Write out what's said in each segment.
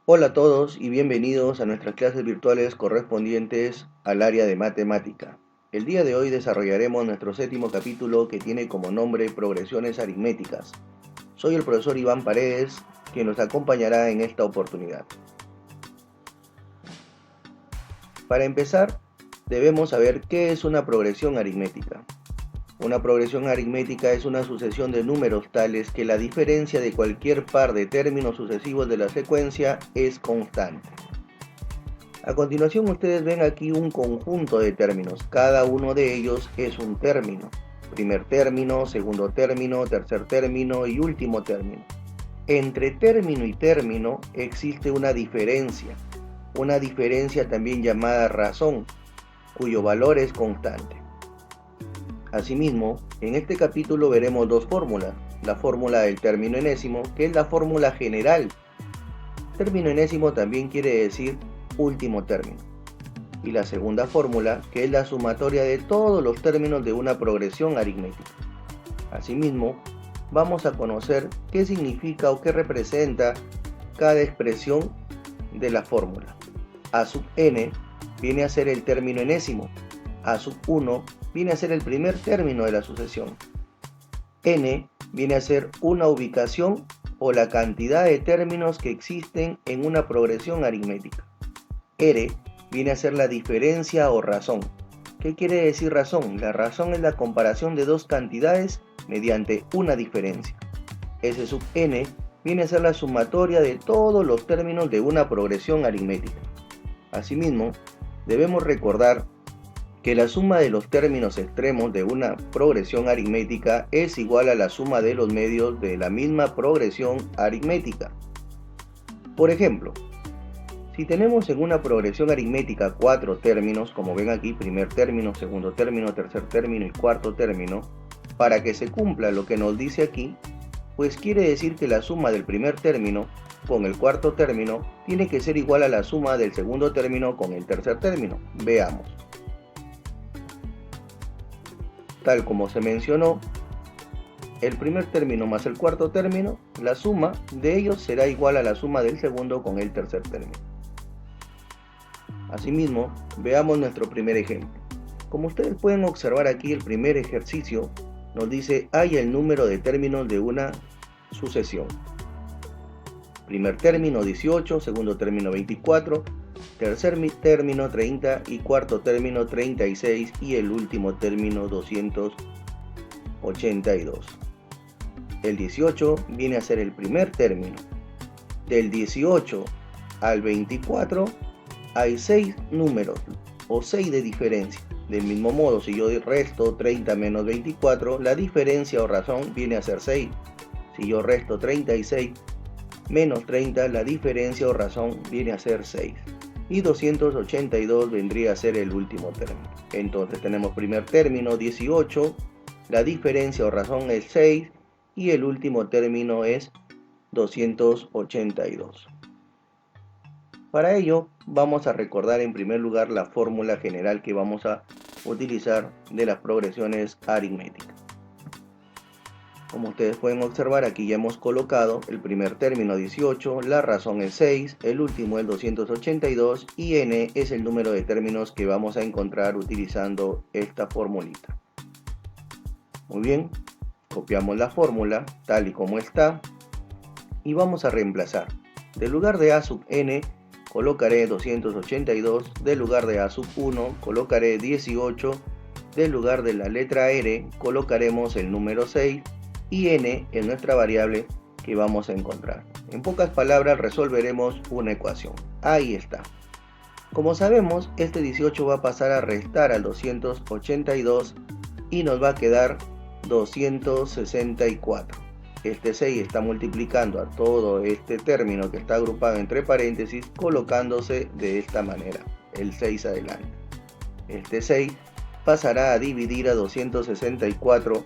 Hola a todos y bienvenidos a nuestras clases virtuales correspondientes al área de matemática. El día de hoy desarrollaremos nuestro séptimo capítulo que tiene como nombre Progresiones aritméticas. Soy el profesor Iván Paredes, quien nos acompañará en esta oportunidad. Para empezar, debemos saber qué es una progresión aritmética. Una progresión aritmética es una sucesión de números tales que la diferencia de cualquier par de términos sucesivos de la secuencia es constante. A continuación ustedes ven aquí un conjunto de términos, cada uno de ellos es un término. Primer término, segundo término, tercer término y último término. Entre término y término existe una diferencia también llamada razón, cuyo valor es constante. Asimismo, en este capítulo veremos dos fórmulas, la fórmula del término enésimo, que es la fórmula general. Término enésimo también quiere decir último término. Y la segunda fórmula, que es la sumatoria de todos los términos de una progresión aritmética. Asimismo, vamos a conocer qué significa o qué representa cada expresión de la fórmula. A sub n viene a ser el término enésimo. A sub 1 viene a ser el primer término de la sucesión. N viene a ser una ubicación o la cantidad de términos que existen en una progresión aritmética. R viene a ser la diferencia o razón. ¿Qué quiere decir razón? La razón es la comparación de dos cantidades mediante una diferencia. S sub n viene a ser la sumatoria de todos los términos de una progresión aritmética. Asimismo, debemos recordar que la suma de los términos extremos de una progresión aritmética es igual a la suma de los medios de la misma progresión aritmética. Por ejemplo, si tenemos en una progresión aritmética 4 términos, como ven aquí, primer término, segundo término, tercer término y cuarto término, para que se cumpla lo que nos dice aquí, pues quiere decir que la suma del primer término con el cuarto término tiene que ser igual a la suma del segundo término con el tercer término. Veamos. Tal como se mencionó, el primer término más el cuarto término, la suma de ellos será igual a la suma del segundo con el tercer término. Asimismo, veamos nuestro primer ejemplo. Como ustedes pueden observar aquí, el primer ejercicio nos dice halla el número de términos de una sucesión. Primer término 18, segundo término 24, tercer término 30 y cuarto término 36 y el último término 282. El 18 viene a ser el primer término. Del 18 al 24 hay 6 números o 6 de diferencia. Del mismo modo, si yo resto 30 menos 24, la diferencia o razón viene a ser 6. Si yo resto 36 menos 30, la diferencia o razón viene a ser 6. Y 282 vendría a ser el último término. Entonces tenemos primer término 18, la diferencia o razón es 6 y el último término es 282. Para ello vamos a recordar en primer lugar la fórmula general que vamos a utilizar de las progresiones aritméticas. Como ustedes pueden observar, aquí ya hemos colocado el primer término 18, la razón es 6, el último es 282 y n es el número de términos que vamos a encontrar utilizando esta formulita. Muy bien, copiamos la fórmula tal y como está y vamos a reemplazar. Del lugar de a sub n colocaré 282, del lugar de a sub 1 colocaré 18, del lugar de la letra r colocaremos el número 6 y n es nuestra variable que vamos a encontrar. En pocas palabras resolveremos una ecuación. Ahí está. Como sabemos, este 18 va a pasar a restar al 282 y nos va a quedar 264. Este 6 está multiplicando a todo este término que está agrupado entre paréntesis, colocándose de esta manera, el 6 adelante. Este 6 pasará a dividir a 264,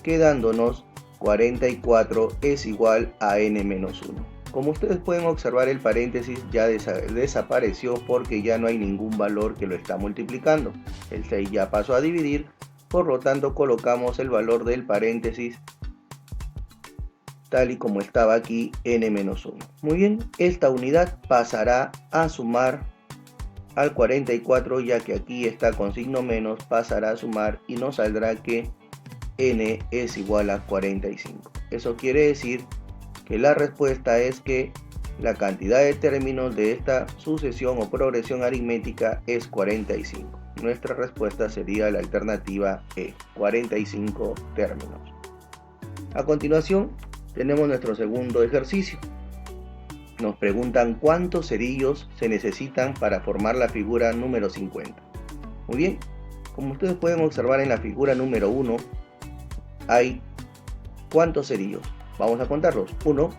quedándonos 44 es igual a n menos 1. Como ustedes pueden observar, el paréntesis ya desapareció porque ya no hay ningún valor que lo está multiplicando. El 6 ya pasó a dividir, por lo tanto colocamos el valor del paréntesis tal y como estaba aquí n-1. Muy bien, esta unidad pasará a sumar al 44, ya que aquí está con signo menos, pasará a sumar y nos saldrá que n es igual a 45. Eso quiere decir que la respuesta es que la cantidad de términos de esta sucesión o progresión aritmética es 45. Nuestra respuesta sería la alternativa E, 45 términos. A continuación, tenemos nuestro segundo ejercicio. Nos preguntan cuántos cerillos se necesitan para formar la figura número 50. Muy bien, como ustedes pueden observar en la figura número 1, hay ¿cuántos cerillos? Vamos a contarlos. 1,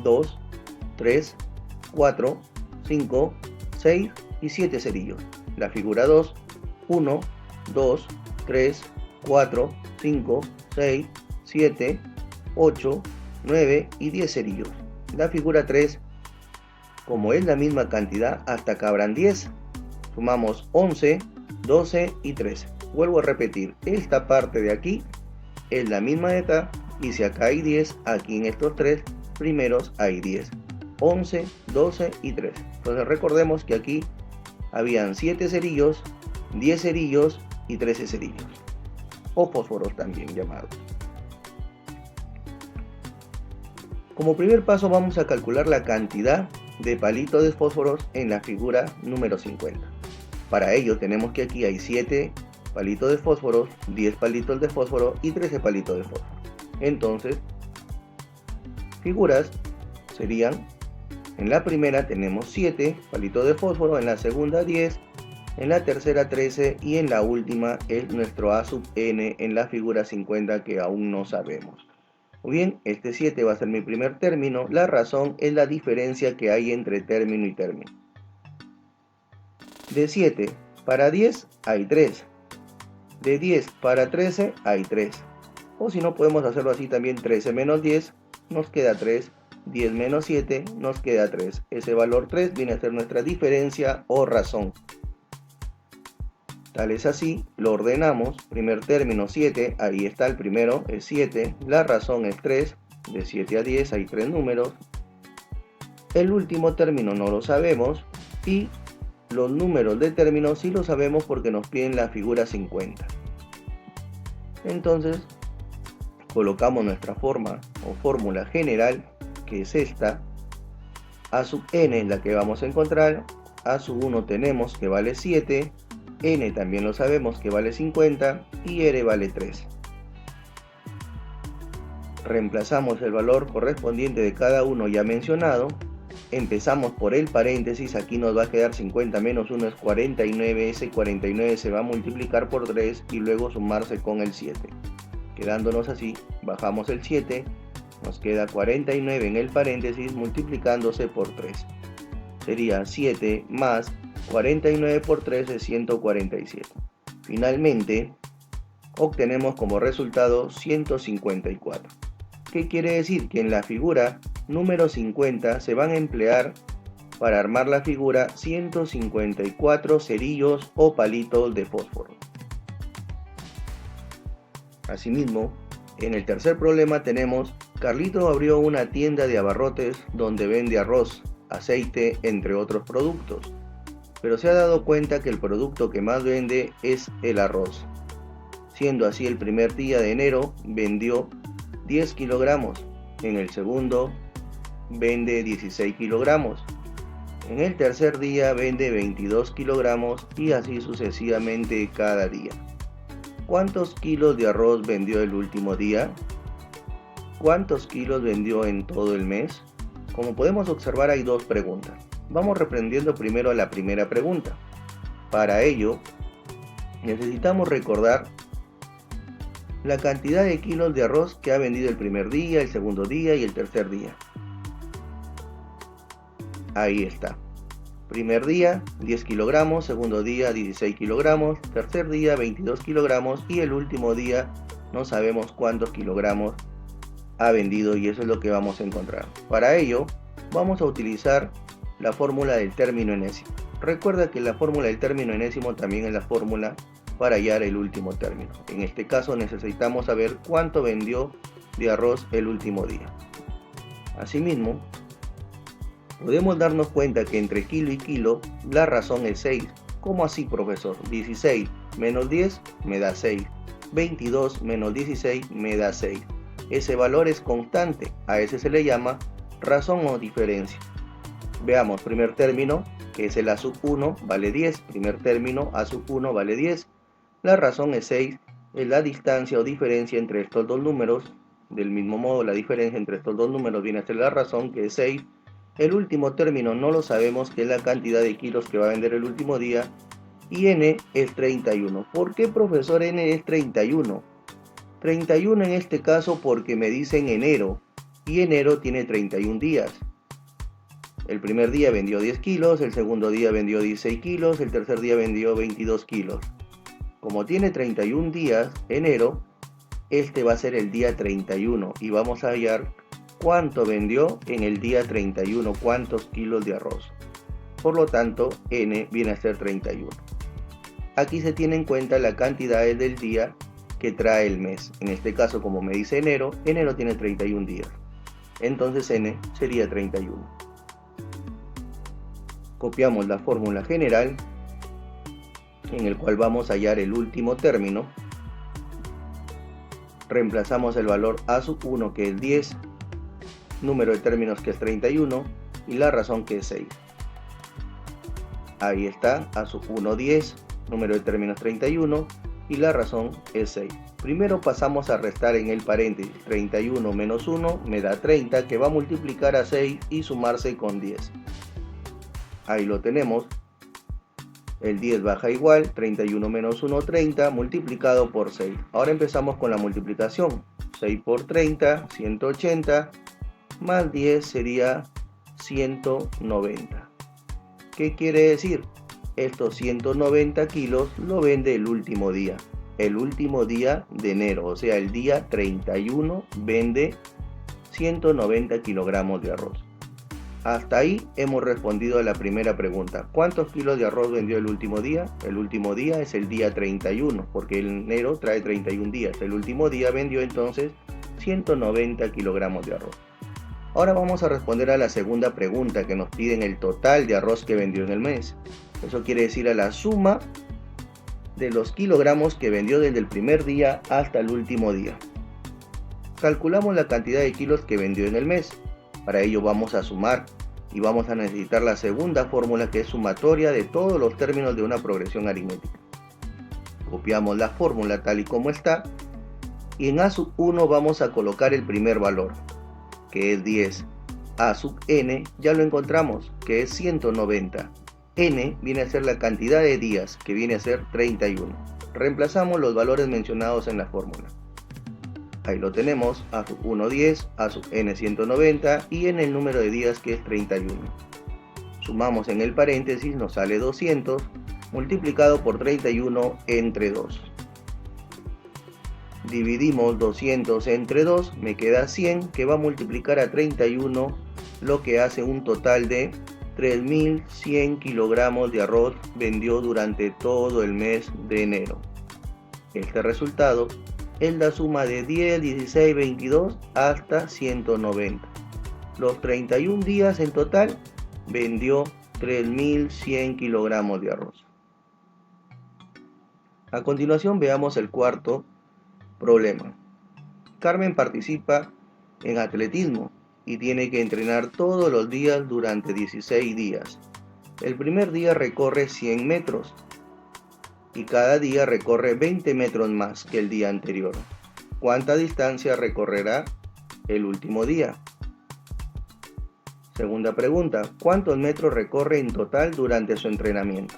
2, 3, 4, 5, 6 y 7 cerillos. La figura 2, 1, 2, 3, 4, 5, 6, 7, 8, 9 y 10 cerillos. La figura 3, como es la misma cantidad, hasta cabrán 10. Sumamos 11, 12 y 13. Vuelvo a repetir, esta parte de aquí es la misma de acá, y si acá hay 10, aquí en estos tres primeros hay 10. 11, 12 y 13. Entonces recordemos que aquí habían 7 cerillos, 10 cerillos y 13 cerillos, o fósforos también llamados. Como primer paso vamos a calcular la cantidad de palitos de fósforos en la figura número 50. Para ello tenemos que aquí hay 7 palitos de fósforos, 10 palitos de fósforo y 13 palitos de fósforo. Entonces, figuras serían, en la primera tenemos 7 palitos de fósforo, en la segunda 10, en la tercera 13 y en la última es nuestro A sub n en la figura 50 que aún no sabemos. Muy bien, este 7 va a ser mi primer término. La razón es la diferencia que hay entre término y término. De 7 para 10 hay 3. De 10 para 13 hay 3. O si no, podemos hacerlo así también: 13 menos 10 nos queda 3. 10 menos 7 nos queda 3. Ese valor 3 viene a ser nuestra diferencia o razón. Tal es así, lo ordenamos. Primer término 7, ahí está el primero, es 7. La razón es 3. De 7 a 10 hay 3 números. El último término no lo sabemos. Y los números de términos sí lo sabemos porque nos piden la figura 50. Entonces, colocamos nuestra forma o fórmula general, que es esta. A sub n es la que vamos a encontrar. A sub 1 tenemos que vale 7. N también lo sabemos que vale 50 y R vale 3. Reemplazamos el valor correspondiente de cada uno ya mencionado. Empezamos por el paréntesis, aquí nos va a quedar 50 menos 1 es 49, ese 49 se va a multiplicar por 3 y luego sumarse con el 7. Quedándonos así, bajamos el 7, nos queda 49 en el paréntesis multiplicándose por 3. Sería 7 más 49 por 3 es 147. Finalmente, obtenemos como resultado 154. ¿Qué quiere decir? Que en la figura número 50 se van a emplear para armar la figura 154 cerillos o palitos de fósforo. Asimismo, en el tercer problema tenemos: Carlito abrió una tienda de abarrotes donde vende arroz, aceite, entre otros productos, pero se ha dado cuenta que el producto que más vende es el arroz. Siendo así, el primer día de enero vendió 10 kilogramos, en el segundo vende 16 kilogramos, en el tercer día vende 22 kilogramos y así sucesivamente cada día. ¿Cuántos kilos de arroz vendió el último día? ¿Cuántos kilos vendió en todo el mes? Como podemos observar, hay dos preguntas. Vamos reprendiendo primero la primera pregunta. Para ello, necesitamos recordar la cantidad de kilos de arroz que ha vendido el primer día, el segundo día y el tercer día. Ahí está. Primer día, 10 kilogramos, segundo día, 16 kilogramos, tercer día, 22 kilogramos y el último día no sabemos cuántos kilogramos ha vendido, y eso es lo que vamos a encontrar. Para ello, vamos a utilizar la fórmula del término enésimo. Recuerda que la fórmula del término enésimo también es la fórmula para hallar el último término. En este caso necesitamos saber cuánto vendió de arroz el último día. Asimismo, podemos darnos cuenta que entre kilo y kilo la razón es 6. ¿Cómo así, profesor? 16 menos 10 me da 6. 22 menos 16 me da 6. Ese valor es constante. A ese se le llama razón o diferencia. Veamos, primer término, que es el a sub 1, vale 10. Primer término, a sub 1 vale 10. La razón es 6. Es la distancia o diferencia entre estos dos números. Del mismo modo, la diferencia entre estos dos números viene a ser la razón, que es 6. El último término no lo sabemos, que es la cantidad de kilos que va a vender el último día. Y n es 31. ¿Por qué, profesor, n es 31? 31 en este caso porque me dicen enero. Y enero tiene 31 días. El primer día vendió 10 kilos, el segundo día vendió 16 kilos, el tercer día vendió 22 kilos. Como tiene 31 días, enero, este va a ser el día 31 y vamos a hallar cuánto vendió en el día 31, cuántos kilos de arroz. Por lo tanto, n viene a ser 31. Aquí se tiene en cuenta la cantidad del día que trae el mes. En este caso, como me dice enero, enero tiene 31 días. Entonces n sería 31. Copiamos la fórmula general, en el cual vamos a hallar el último término. Reemplazamos el valor a sub 1, que es 10, número de términos, que es 31, y la razón, que es 6. Ahí está, a sub 1, 10, número de términos 31, y la razón es 6. Primero pasamos a restar en el paréntesis. 31 menos 1 me da 30, que va a multiplicar a 6 y sumarse con 10. Ahí lo tenemos. El 10 baja igual, 31 menos 1, 30, multiplicado por 6. Ahora empezamos con la multiplicación. 6 por 30, 180, más 10 sería 190. ¿Qué quiere decir? Estos 190 kilos lo vende el último día de enero, o sea, el día 31 vende 190 kilogramos de arroz. Hasta ahí hemos respondido a la primera pregunta. ¿Cuántos kilos de arroz vendió el último día? El último día es el día 31, porque el enero trae 31 días. El último día vendió entonces 190 kilogramos de arroz. Ahora vamos a responder a la segunda pregunta, que nos piden el total de arroz que vendió en el mes. Eso quiere decir a la suma de los kilogramos que vendió desde el primer día hasta el último día. Calculamos la cantidad de kilos que vendió en el mes. Para ello vamos a sumar y vamos a necesitar la segunda fórmula, que es sumatoria de todos los términos de una progresión aritmética. Copiamos la fórmula tal y como está y en a sub 1 vamos a colocar el primer valor, que es 10. A sub n ya lo encontramos, que es 190. N viene a ser la cantidad de días, que viene a ser 31. Reemplazamos los valores mencionados en la fórmula. Ahí lo tenemos, a sub 1 10, a sub n 190 y en el número de días, que es 31. Sumamos en el paréntesis, nos sale 200 multiplicado por 31 entre 2. Dividimos 200 entre 2, me queda 100, que va a multiplicar a 31, lo que hace un total de 3.100 kilogramos de arroz vendió durante todo el mes de enero. Este resultado es la suma de 10, 16, 22 hasta 190. Los 31 días en total vendió 3.100 kilogramos de arroz. A continuación veamos el cuarto problema. Carmen participa en atletismo y tiene que entrenar todos los días durante 16 días. El primer día recorre 100 metros y cada día recorre 20 metros más que el día anterior. ¿Cuánta distancia recorrerá el último día? Segunda pregunta, ¿cuántos metros recorre en total durante su entrenamiento?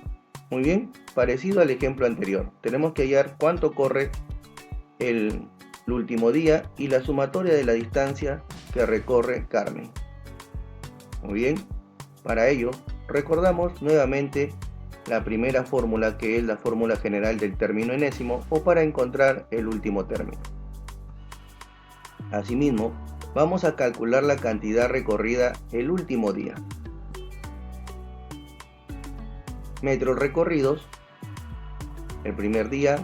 Muy bien, parecido al ejemplo anterior. Tenemos que hallar cuánto corre el último día y la sumatoria de la distancia que recorre Carmen. Muy bien, para ello recordamos nuevamente la primera fórmula, que es la fórmula general del término enésimo, o para encontrar el último término. Asimismo, vamos a calcular la cantidad recorrida el último día. Metros recorridos: el primer día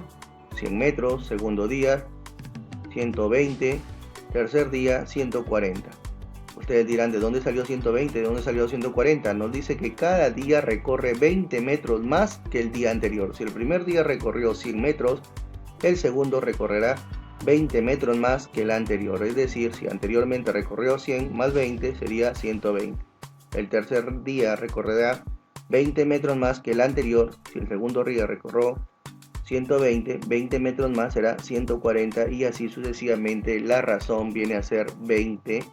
100 metros, segundo día 120, tercer día 140. Ustedes dirán, ¿de dónde salió 120? ¿De dónde salió 140? Nos dice que cada día recorre 20 metros más que el día anterior. Si el primer día recorrió 100 metros, el segundo recorrerá 20 metros más que el anterior. Es decir, si anteriormente recorrió 100 más 20 sería 120. El tercer día recorrerá 20 metros más que el anterior. Si el segundo día recorrió 120, 20 metros más será 140 y así sucesivamente. La razón viene a ser 20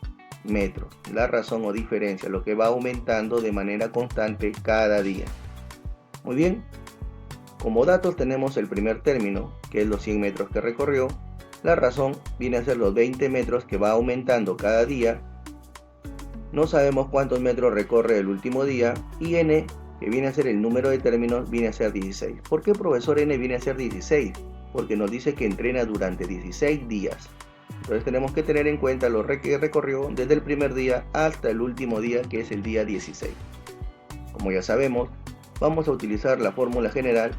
metros. La razón o diferencia, lo que va aumentando de manera constante cada día. Muy bien. Como datos tenemos el primer término, que es los 100 metros que recorrió. La razón viene a ser los 20 metros que va aumentando cada día. No sabemos cuántos metros recorre el último día. Y n, que viene a ser el número de términos, viene a ser 16. ¿Por qué, profesor, n viene a ser 16? Porque nos dice que entrena durante 16 días. Entonces tenemos que tener en cuenta lo que recorrió desde el primer día hasta el último día, que es el día 16. Como ya sabemos, vamos a utilizar la fórmula general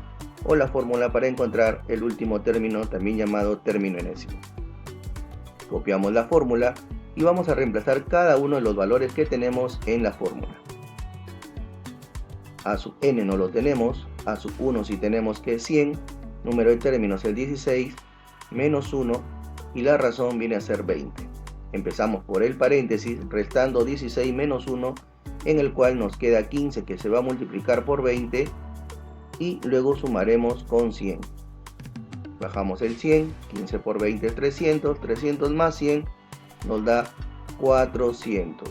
o la fórmula para encontrar el último término, también llamado término enésimo. Copiamos la fórmula y vamos a reemplazar cada uno de los valores que tenemos en la fórmula. A sub n no lo tenemos, a sub 1 sí tenemos, que es 100, número de términos el 16, menos 1 y la razón viene a ser 20. Empezamos por el paréntesis restando 16 menos 1, en el cual nos queda 15 que se va a multiplicar por 20 y luego sumaremos con 100. Bajamos el 100, 15 por 20 es 300, 300 más 100 nos da 400.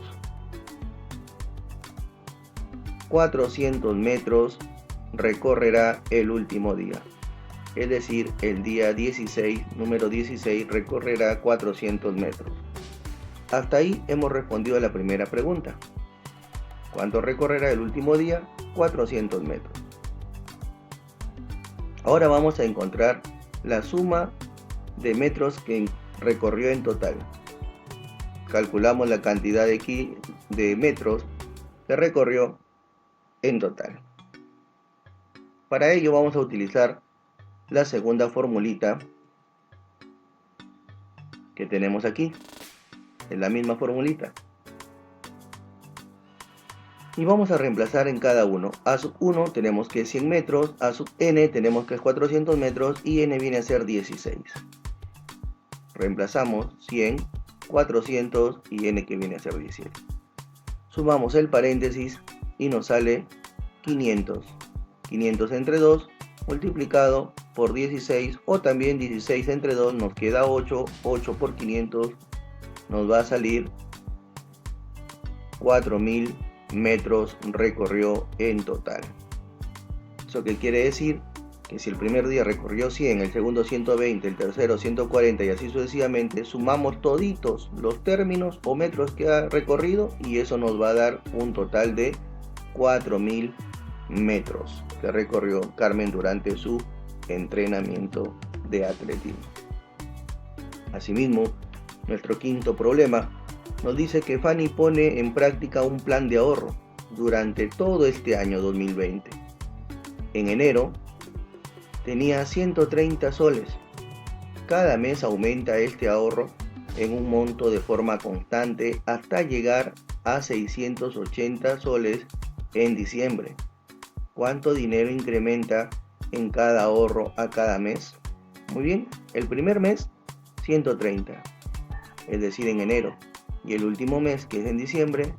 400 metros recorrerá el último día. Es decir, el día 16, número 16, recorrerá 400 metros. Hasta ahí hemos respondido a la primera pregunta. ¿Cuánto recorrerá el último día? 400 metros. Ahora vamos a encontrar la suma de metros que recorrió en total. Calculamos la cantidad de metros que recorrió en total. Para ello vamos a utilizar la segunda formulita que tenemos aquí. Es la misma formulita. Y vamos a reemplazar en cada uno. A sub 1 tenemos que es 100 metros, a sub n tenemos que es 400 metros y n viene a ser 16. Reemplazamos 100, 400 y n que viene a ser 17. Sumamos el paréntesis y nos sale 500. 500 entre 2 multiplicado por 16 o también 16 entre 2 nos queda 8. 8 por 500 nos va a salir 4000 metros recorrió en total. ¿Eso qué quiere decir? Que si el primer día recorrió 100, el segundo 120, el tercero 140 y así sucesivamente, sumamos toditos los términos o metros que ha recorrido y eso nos va a dar un total de 4000 metros que recorrió Carmen durante su entrenamiento de atletismo. Asimismo, nuestro quinto problema nos dice que Fanny pone en práctica un plan de ahorro durante todo este año 2020. En enero tenía 130 soles. Cada mes aumenta este ahorro en un monto de forma constante hasta llegar a 680 soles en diciembre. ¿Cuánto dinero incrementa en cada ahorro a cada mes? Muy bien, el primer mes 130, es decir, en enero. Y el último mes, que es en diciembre,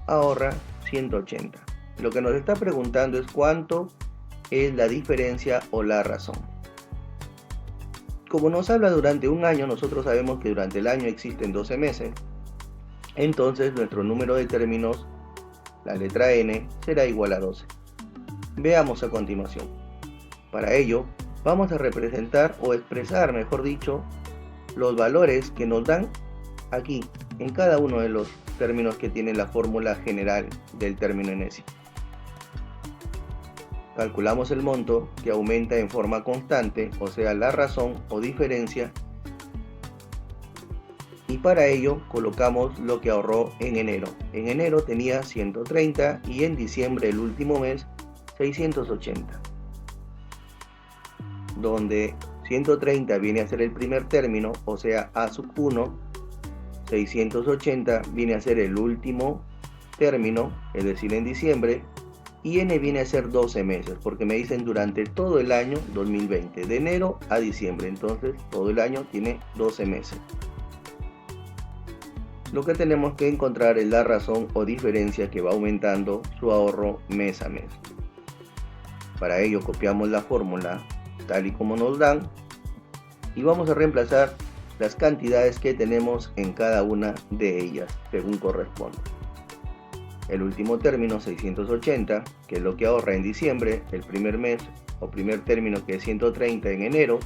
ahorra 180. Lo que nos está preguntando es cuánto es la diferencia o la razón. Como nos habla durante un año, nosotros sabemos que durante el año existen 12 meses. Entonces nuestro número de términos, la letra n, será igual a 12. Veamos a continuación. Para ello, vamos a representar o expresar, mejor dicho, los valores que nos dan aquí en cada uno de los términos que tiene la fórmula general del término enésimo. Calculamos el monto que aumenta en forma constante, o sea, la razón o diferencia, y para ello colocamos lo que ahorró en enero. En enero tenía 130 y en diciembre, el último mes, 680, donde 130 viene a ser el primer término, o sea, a sub 1, 680 viene a ser el último término, es decir, en diciembre, y N viene a ser 12 meses, porque me dicen durante todo el año 2020, de enero a diciembre, entonces todo el año tiene 12 meses. Lo que tenemos que encontrar es la razón o diferencia que va aumentando su ahorro mes a mes. Para ello copiamos la fórmula tal y como nos dan y vamos a reemplazar las cantidades que tenemos en cada una de ellas según corresponde. El último término 680, que es lo que ahorra en diciembre, el primer mes o primer término que es 130 en enero,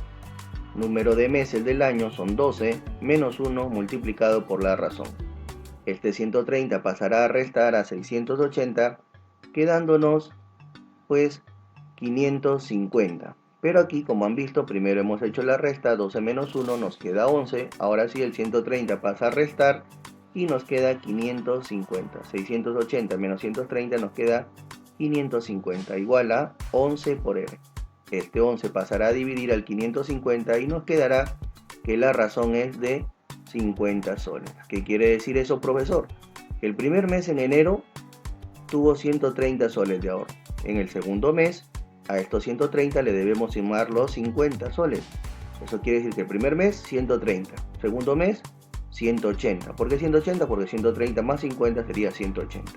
número de meses del año son 12 menos 1 multiplicado por la razón. Este 130 pasará a restar a 680, quedándonos pues 550. Pero aquí, como han visto, primero hemos hecho la resta, 12 menos 1 nos queda 11. Ahora sí el 130 pasa a restar y nos queda 550. 680 menos 130 nos queda 550, igual a 11 por R. Este 11 pasará a dividir al 550 y nos quedará que la razón es de 50 soles. ¿Qué quiere decir eso, profesor? Que el primer mes en enero tuvo 130 soles de ahorro. En el segundo mes, a estos 130 le debemos sumar los 50 soles. Eso quiere decir que el primer mes 130, segundo mes 180. ¿Por qué 180? Porque 130 más 50 sería 180.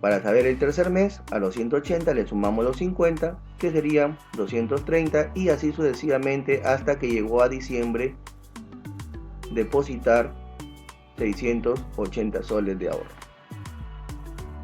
Para saber el tercer mes, a los 180 le sumamos los 50, que serían 230, y así sucesivamente hasta que llegó a diciembre depositar 680 soles de ahorro.